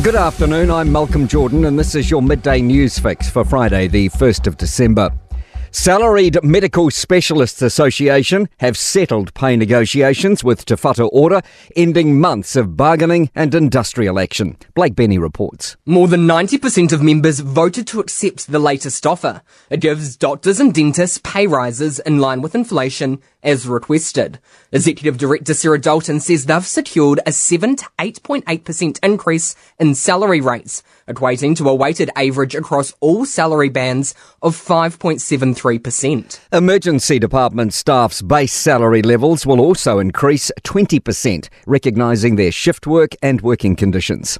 Good afternoon, I'm Malcolm Jordan and this is your Midday News Fix for Friday the 1st of December. Salaried Medical Specialists Association have settled pay negotiations with Te Whatu Ora, ending months of bargaining and industrial action. Blake Benny reports. More than 90% of members voted to accept the latest offer. It gives doctors and dentists pay rises in line with inflation as requested. Executive Director Sarah Dalton says they've secured a 7 to 8.8% increase in salary rates, equating to a weighted average across all salary bands of 5.73%. Emergency department staff's base salary levels will also increase 20%, recognising their shift work and working conditions.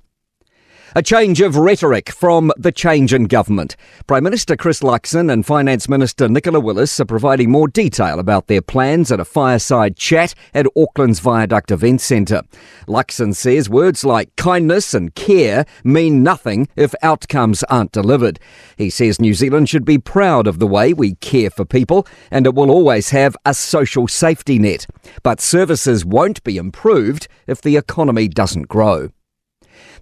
A change of rhetoric from the change in government. Prime Minister Chris Luxon and Finance Minister Nicola Willis are providing more detail about their plans at a fireside chat at Auckland's Viaduct Event Centre. Luxon says words like kindness and care mean nothing if outcomes aren't delivered. He says New Zealand should be proud of the way we care for people and it will always have a social safety net. But services won't be improved if the economy doesn't grow.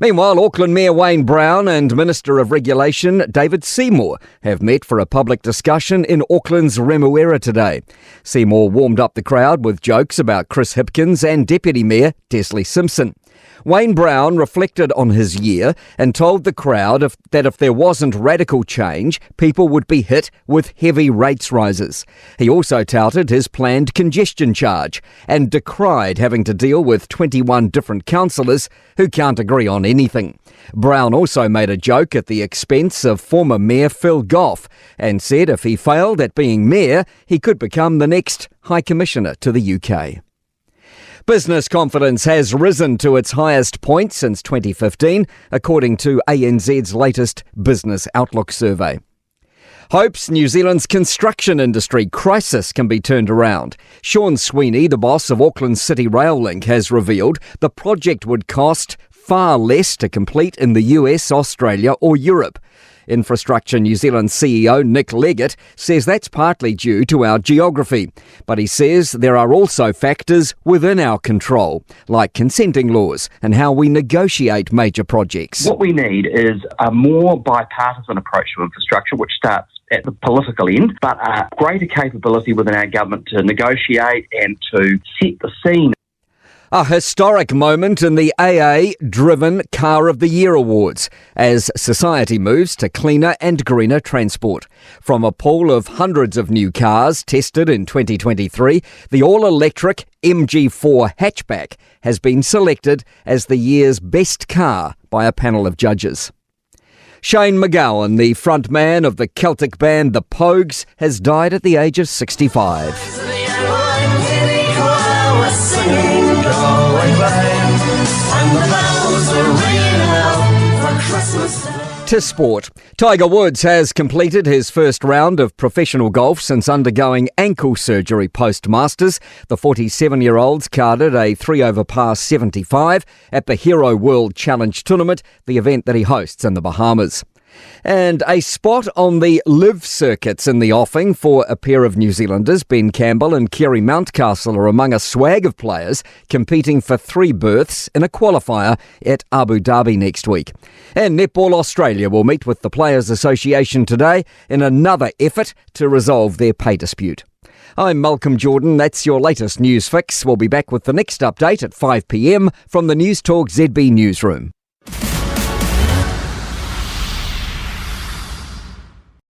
Meanwhile, Auckland Mayor Wayne Brown and Minister of Regulation David Seymour have met for a public discussion in Auckland's Remuera today. Seymour warmed up the crowd with jokes about Chris Hipkins and Deputy Mayor Desley Simpson. Wayne Brown reflected on his year and told the crowd that if there wasn't radical change, people would be hit with heavy rates rises. He also touted his planned congestion charge and decried having to deal with 21 different councillors who can't agree on anything. Brown also made a joke at the expense of former Mayor Phil Goff and said if he failed at being mayor, he could become the next High Commissioner to the UK. Business confidence has risen to its highest point since 2015, according to ANZ's latest Business Outlook survey. Hopes New Zealand's construction industry crisis can be turned around. Sean Sweeney, the boss of Auckland's City Rail Link, has revealed the project would cost far less to complete in the US, Australia or Europe. Infrastructure New Zealand CEO Nick Leggett says that's partly due to our geography, but he says there are also factors within our control, like consenting laws and how we negotiate major projects. What we need is a more bipartisan approach to infrastructure, which starts at the political end, but a greater capability within our government to negotiate and to set the scene. A historic moment in the AA-driven Car of the Year Awards as society moves to cleaner and greener transport. From a pool of hundreds of new cars tested in 2023, the all-electric MG4 hatchback has been selected as the year's best car by a panel of judges. Shane McGowan, the frontman of the Celtic band The Pogues, has died at the age of 65. To sport. Tiger Woods has completed his first round of professional golf since undergoing ankle surgery post-Masters. The 47-year-old's carded a 3-over par 75 at the Hero World Challenge Tournament, the event that he hosts in the Bahamas. And a spot on the live circuits in the offing for a pair of New Zealanders. Ben Campbell and Kerry Mountcastle are among a swag of players competing for 3 berths in a qualifier at Abu Dhabi next week. And Netball Australia will meet with the Players Association today in another effort to resolve their pay dispute. I'm Malcolm Jordan. That's your latest news fix. We'll be back with the next update at 5 p.m. from the Newstalk ZB newsroom.